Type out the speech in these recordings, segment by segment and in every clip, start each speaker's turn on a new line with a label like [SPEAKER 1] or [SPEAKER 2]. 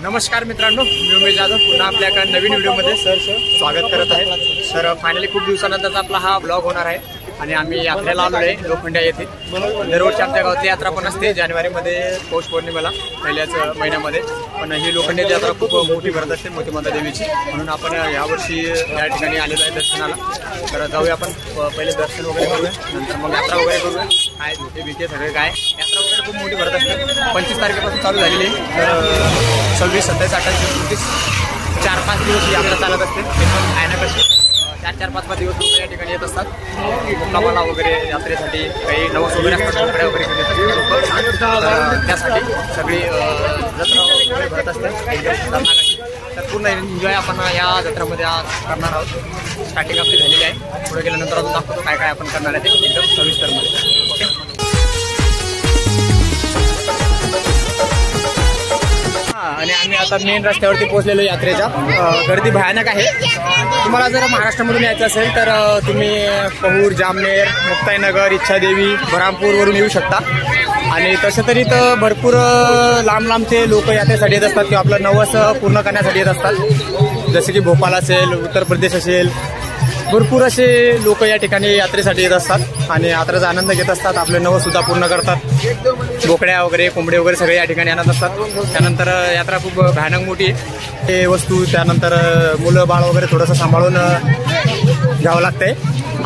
[SPEAKER 1] नमस्कार मित्रांनो, मी उमेश जाधव पुन्हा आपल्या एका नवीन व्हिडिओमध्ये स्वागत करत आहे। तर फायनली खूप दिवसानंतरचा आपला हा ब्लॉग होणार आहे आणि आम्ही यात्रेला आलो आहे लोखंड्या येथे। दरवर्षी आमच्या गावातली यात्रा पण असते जानेवारीमध्ये पौष पौर्णिमेला पहिल्याच महिन्यामध्ये, पण ही लोखंड्याची यात्रा खूप मोठी भरत असते मोती माता देवीची, म्हणून आपण यावर्षी या ठिकाणी आलेलो आहे दर्शनाला। तर जाऊया आपण, पहिले दर्शन वगैरे करूया, नंतर मग यात्रा वगैरे करूया। काय धोके बिके सगळे काय यात्रा वगैरे खूप मोठी भरत असते। 25 तारखेपासून चालू झालेली आहे, तर 26, 27, 28, 29 4-5 दिवस ही यात्रा चालत असते। एकदम भयानक 4-5 दिवस लोक या ठिकाणी येत असतात मुक्कामाला वगैरे, यात्रेसाठी काही नवस वगैरे असतात, कपडे वगैरे घेऊन येतात, त्यासाठी सगळी जत्रा वगैरे भरत असते। तर पूर्ण एन्जॉय आपण या जत्रामध्ये करणार आहोत। स्टार्टिंग आपली झालेली आहे, पुढे गेल्यानंतर अजून दाखवतो काय काय आपण करणार आहे ते एकदम सविस्तरमध्ये। ओके, आणि आम्ही आता मेन रस्त्यावरती पोहोचलेलो यात्रेच्या। गर्दी भयानक आहे। तुम्हाला जर महाराष्ट्रामधून यायचं असेल तर तुम्ही पहूर, जामनेर, मुक्ताईनगर, इच्छादेवी, बरामपूरवरून येऊ शकता। आणि तसं तरी तर भरपूर लांब लांबचे लोक यात्रेसाठी येत असतात किंवा आपलं नवस पूर्ण करण्यासाठी येत असतात, जसे की भोपाळ असेल, उत्तर प्रदेश असेल, भरपूर असे लोक या ठिकाणी यात्रेसाठी येत असतात आणि यात्रेचा आनंद घेत असतात, आपले नवस सुद्धा पूर्ण करतात। बोकड्या वगैरे, कोंबडे वगैरे सगळे या ठिकाणी आणत असतात। त्यानंतर यात्रा खूप भयानक मोठी आहे, ते वस्तू त्यानंतर मुलं बाळ वगैरे थोडंसं सांभाळून घ्यावं लागतंय।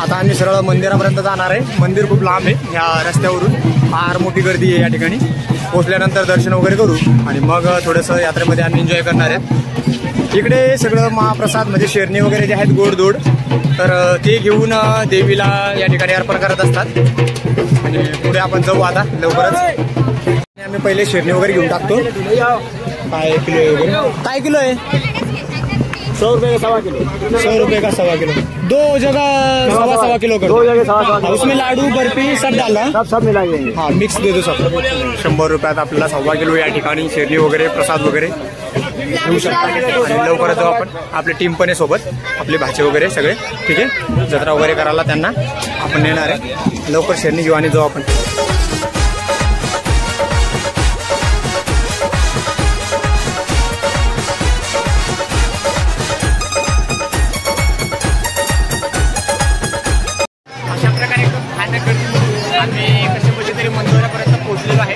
[SPEAKER 1] आता आम्ही सरळ मंदिरापर्यंत जाणार आहे। मंदिर खूप लांब आहे, ह्या रस्त्यावरून फार मोठी गर्दी आहे या ठिकाणी। पोहोचल्यानंतर दर्शन वगैरे करू आणि मग थोडंसं यात्रेमध्ये आम्ही एन्जॉय करणार आहे। इकडे सगळं महाप्रसाद म्हणजे शेरणी वगैरे जे आहेत गोड-धोड, तर ते घेऊन देवीला या ठिकाणी अर्पण करत असतात। आणि पुढे आपण जाऊ आता लवकरच। आम्ही पहिले शेरणी वगैरे घेऊन टाकतो। काय किलो आहे वगैरे, काय किलो आहे?
[SPEAKER 2] 100 रुपये का 1.25 किलो।
[SPEAKER 1] 100 रुपये का 1.25 किलो, 2 जगह 1.25 किलो कर,
[SPEAKER 2] 2 जगह 1.25
[SPEAKER 1] उसमें लाडू बर्फी सब डालना,
[SPEAKER 2] सब मिलाएंगे।
[SPEAKER 1] हाँ मिक्स दे दो सब। 100 रुपयात आपल्याला 1.25 किलो या ठिकाणी शेरणी वगैरे, प्रसाद वगैरे घेऊ शकता। आणि लवकरच जाऊ आपण, आपली टीम पण आहे सोबत, आपले भाचे वगैरे सगळे, ठीक आहे। जत्रा वगैरे करायला त्यांना आपण नेणार आहे। लवकर शेरणी घेऊ आणि जाऊ आपण। अशा प्रकारे एकदम भयानक गर्दी आम्ही कशा तरी मंदिरापर्यंत पोहोचलेलो आहे।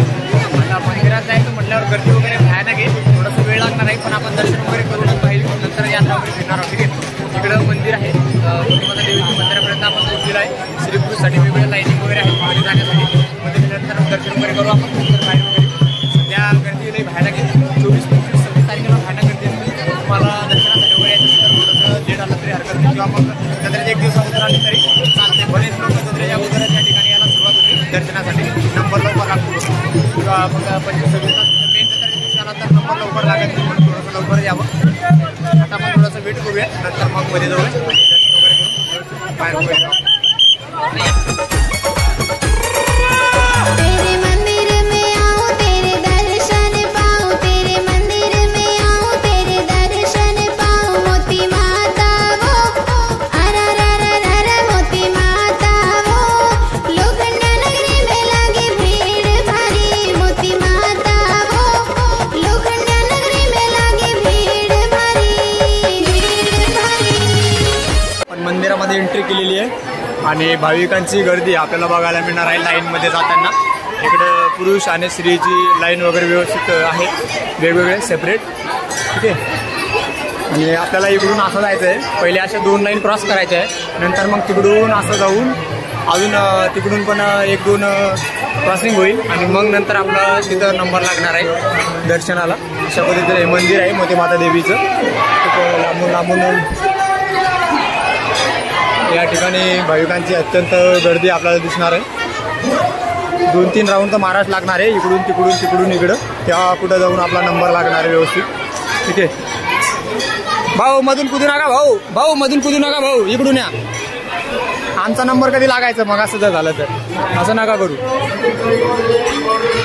[SPEAKER 1] आता मंदिरात जायचं म्हटल्यावर गर्दी वगैरे भयानक आहे, थोडंसं वेळ लागणार आहे, पण आपण दर्शन वगैरे करूनच पाहिजे, नंतर यात्रा वगैरे फिरणार आहोत, ठीक आहे। तिकडं मंदिर आहे, मोतीमाता देवीच्या मंदिरापर्यंत आपण पोहोचलेलो आहे। श्रीकृष्णसाठी वेगवेगळ्या लाईनिंग वगैरे आहे मध्ये जाण्यासाठी, मध्ये गेल्यानंतर दर्शन वगैरे करू आपण, नंतर बाहेर वगैरे। सध्या गर्दी लई भयानक आहे, 24, 25, 26 तारखेला भयानक गर्दी असते। तुम्हाला दर्शनासाठी वगैरे यायचं तर थोडंसं लेट आलं तरी हरकत नाही, किंवा मग जत्रेच्या 1 दिवस अगोदर आले तरी चालते। बरेच लोक जत्रेच्या अगोदरच या ठिकाणी यायला सुरुवात होते दर्शनासाठी, नंबर लवकर लागतो, किंवा मग 25-26 मेन जत्रेच्या दिवशी आला तर नंबर लवकर लागत नाही, म्हणून थोडंसं लवकर यावं। आता आपण थोडंसं वेट करूया, नंतर मग मध्ये जाऊया आणि दर्शन वगैरे करू, बाहेर वगैरे जाऊ। मंदिरामध्ये एंट्री केलेली आहे आणि भाविकांची गर्दी आपल्याला बघायला मिळणार आहे लाईनमध्ये जाताना। इकडं पुरुष आणि स्त्रीची लाईन वगैरे व्यवस्थित आहे, वेगवेगळे सेपरेट, ठीक आहे। आणि आपल्याला इकडून असं जायचं आहे, पहिले अशा 2 लाईन क्रॉस करायच्या आहे, नंतर मग तिकडून असं जाऊन अजून तिकडून पण 1-2 क्रॉसिंग होईल आणि मग नंतर आपला तिथं नंबर लागणार आहे दर्शनाला। अशा पद्धतीने मंदिर आहे मोती माता देवीचं, खूप लांबून लांबून या ठिकाणी भाविकांची अत्यंत गर्दी आपल्याला दिसणार आहे। 2-3 राऊंड तर माराच लागणार आहे, इकडून तिकडून तिकडून इकडं, तेव्हा कुठं जाऊन आपला नंबर लागणार आहे व्यवस्थित, ठीक आहे। भाऊ मधून कुदू नका, भाऊ मधून कुदू नका, भाऊ इकडून या। आमचा नंबर कधी लागायचं मग असं जर झालं तर, असं नका करू।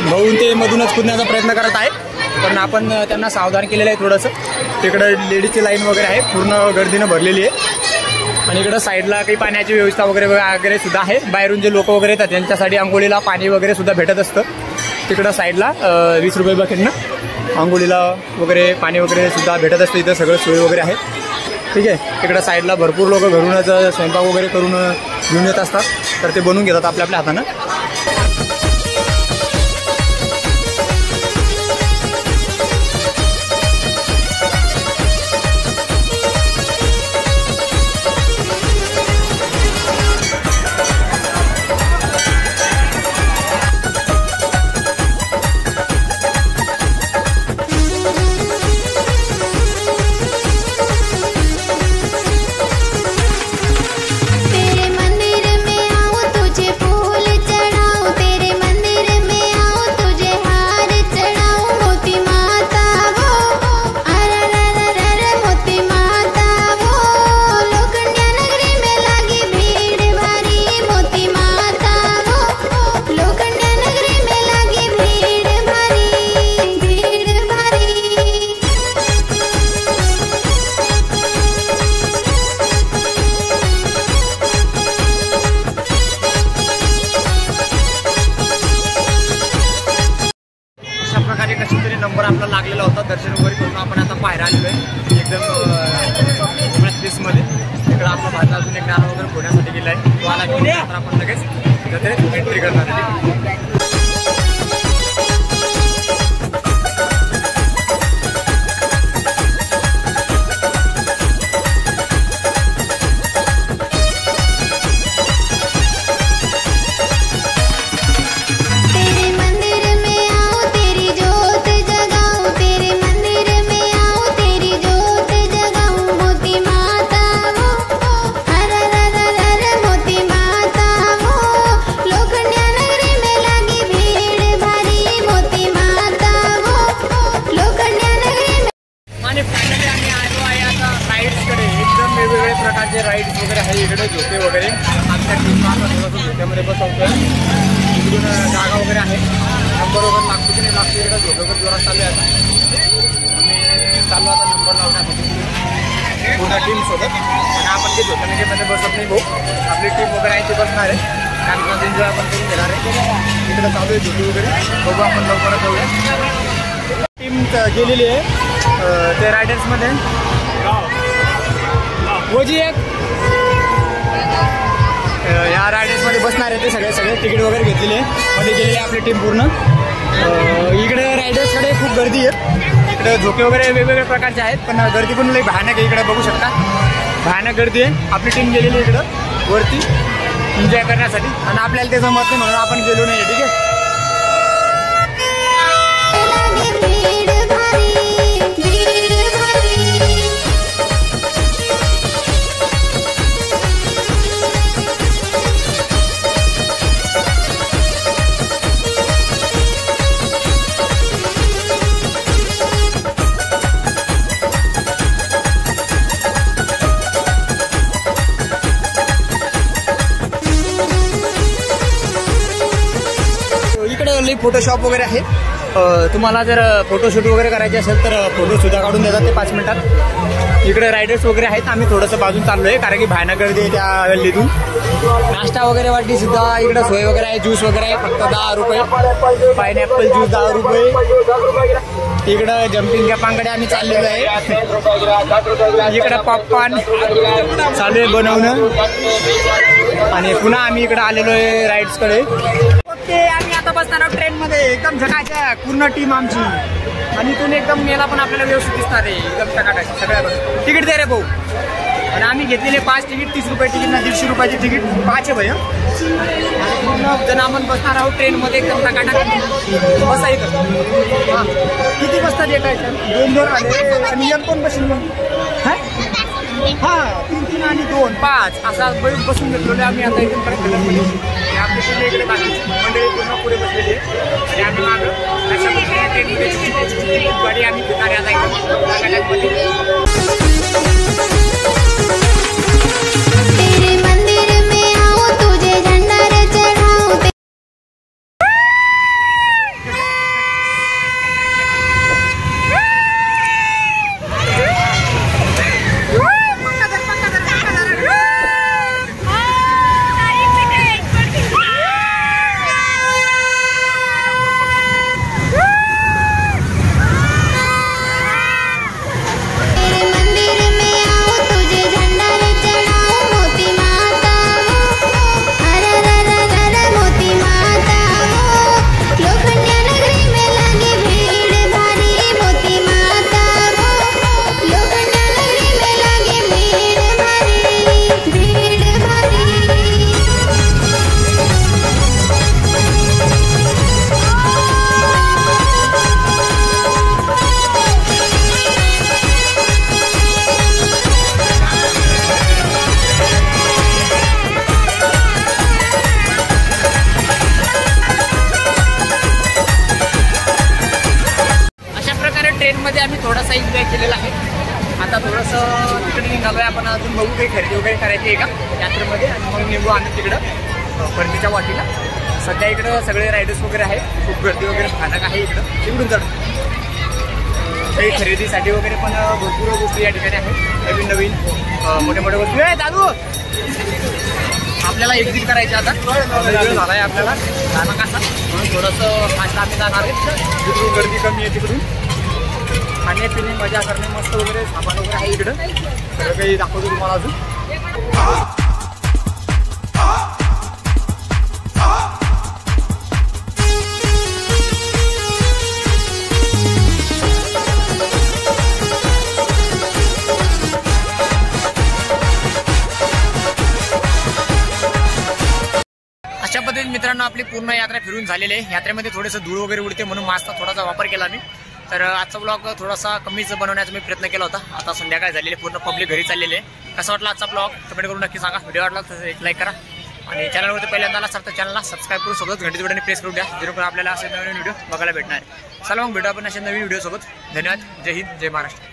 [SPEAKER 1] भाऊ ते मधूनच कुदण्याचा प्रयत्न करत आहे, पण आपण त्यांना सावधान केलेलं आहे थोडंसं। तिकडं लेडीजची लाईन वगैरे आहे, पूर्ण गर्दीनं भरलेली आहे। आणि इकडे साइडला काही पाण्याची व्यवस्था वगैरे सुद्धा आहे। बाहेरून जे लोक वगैरे येतात त्यांच्यासाठी आंघोळीला पाणी वगैरे सुद्धा भेटत असतं। तिकडे साइडला 20 रुपये बकेटनं आंघोळीला वगैरे पाणी वगैरे सुद्धा भेटत असते. इथं सगळं सोय वगैरे आहे. ठीक आहे. इकडं साईडला भरपूर लोक घरूनच स्वयंपाक वगैरे करून घेऊन येत असतात. तर ते बनवून घेतात आपल्या आपल्या हातानं. नंबर आपला लागलेला होता. दर्शन वगैरे करून आपण आता बाहेर आलेलो आहे एकदम स्पेसमध्ये. इकडं आपला भाषा अजून एक नारा वगैरे फोडण्यासाठी गेला आहे. तो आला की आपण लगेच तिथे एंट्री करणार आहे. प्रकारचे राईड्स वगैरे आहे इकडे. झोके वगैरे आमच्या टीम झोक्यामध्ये बसवतो. इकडून जागा वगैरे आहे. नंबर वगैरे लागतो की नाही लागतो. इकडे झोके वगैरे जोरात चालू आहे. आता चालू आता नंबर लावण्यासाठी पूर्ण टीमसोबत. आणि आपण ते झोक्यामध्ये बसत नाही भाऊ. आपली टीम वगैरे आहे ती बसणार आहे. कारण एन्जॉय आपण करून घेणार आहे. इकडे चालू आहे झोके वगैरे. बघू आपण लवकरच जाऊया. टीम गेलेली आहे ते रायडर्समध्ये. वजी एक या रायडर्समध्ये बसणार आहे. ते सगळे तिकीट वगैरे घेतलेले मध्ये गेलेली आहे आपली टीम पूर्ण. इकडे रायडर्सकडे खूप गर्दी आहे. इकडे झोके वगैरे वेगवेगळ्या प्रकारचे आहेत. पण गर्दी पण लई भयानक आहे. इकडे बघू शकता भयानक गर्दी आहे. आपली टीम गेलेली आहे इकडं वरती एन्जॉय करण्यासाठी. आणि आपल्याला ते जमत नाही म्हणून आपण गेलो नाही. ठीक आहे. फोटोशॉप वगैरे आहे. तुम्हाला जर फोटोशूट वगैरे करायचे असेल तर फोटो सुद्धा काढून देतात ते 5 मिनिटात. इकडे रायडर्स वगैरे आहेत. आम्ही थोडंसं बाजून चाललो आहे कारण की भयानक गर्दी आहे त्या गल्लीतून. नाश्ता वगैरे वाटली सुद्धा इकडे सोय वगैरे आहे. ज्यूस वगैरे आहे फक्त 10 रुपये. पायनॅपल ज्यूस 10 रुपये. इकडं जम्पिंग कॅपांकडे आम्ही चाललेलो आहे. इकडं पॉपकॉर्न चालू आहे बनवणं. आणि पुन्हा आम्ही इकडे आलेलो आहे राईड्सकडे. ओके आम्ही आता बसणार आहोत ट्रेनमध्ये. एकदम झकाच्या पूर्ण टीम आमची. आणि इथून एकदम मेला पण आपल्याला व्यवस्थित दिसणार आहे. एकदम झकाटाची सगळ्या. तिकीट दे रे भाऊ. आणि आम्ही घेतलेले 5 तिकीट 30 रुपये तिकीट ना 150 रुपयाची तिकीट 5 आहे भैया. पूर्ण जण आपण बसणार आहोत ट्रेनमध्ये एकदम झकाटाक बसायचं. हां किती बसतात एका याच्यात 2-2 आले. आणि एक कोण बसेल मग हां 3-3 आणि 2 5 असा बसून घेतलेलो आम्ही. आता एकदम कलेक्टरमध्ये आपली पूर्ण इकडे मंडळी पूर्ण पुढे बसलेली आहे. आणि आम्ही मागं त्याच्यामध्ये ट्रेनमध्ये गाडी आम्ही घेणार आहे आता एकदम. असा एन्जॉय केलेला आहे. आता थोडंसं तिकडे निघालो आहे आपण. अजून बघू काही खरेदी वगैरे करायची आहे का यात्रेमध्ये आणि मग निघू आम्ही तिकडं परतीच्या वाटीला. सध्या इकडं सगळे रायडर्स वगैरे आहेत. खूप गर्दी वगैरे भयानक आहे इकडं. तिकडून चढ काही खरेदीसाठी वगैरे पण भरपूर गोष्टी या ठिकाणी आहेत. नवीन नवीन मोठ्या मोठ्या गोष्टी आहे. दादू आपल्याला एक्झिट करायची आता वेळ झाला आहे आपल्याला जाणं कसा म्हणून थोडंसं फास्ट आम्ही जाणार आहे. तिकडून गर्दी कमी आहे. तिकडून खाणे मजा करणे मस्त वगैरे सामान वगैरे आहे इकडं. सगळं काही दाखवतो तुम्हाला अजून. अशा पद्धतीने मित्रांनो आपली पूर्ण यात्रा फिरून झालेली आहे. यात्रेमध्ये थोडंसं धूळ वगैरे उडते म्हणून मास्कचा थोडासा वापर केला मी. तर आजचा ब्लॉग थोडासा कमीच बनवण्याचा मी प्रयत्न केला होता. आता संध्याकाळ झालेली पूर्ण पब्लिक घरी चाललेली आहे. कसा वाटला आजचा ब्लॉग कमेंट करून नक्की सांगा. व्हिडिओ वाटला तर एक लाईक करा आणि चॅनलवरती पहिल्यांदा आला तर चॅनलला सबस्क्राईब करून सोबत घंटीच्या बटन प्रेस करून द्या जेणेकरून आपल्याला असे नवीन व्हिडिओ बघायला भेटणार आहे. चला मग भेटू आपण अशा नवीन व्हिडिओ सोबत. धन्यवाद. जय हिंद जय महाराष्ट्र.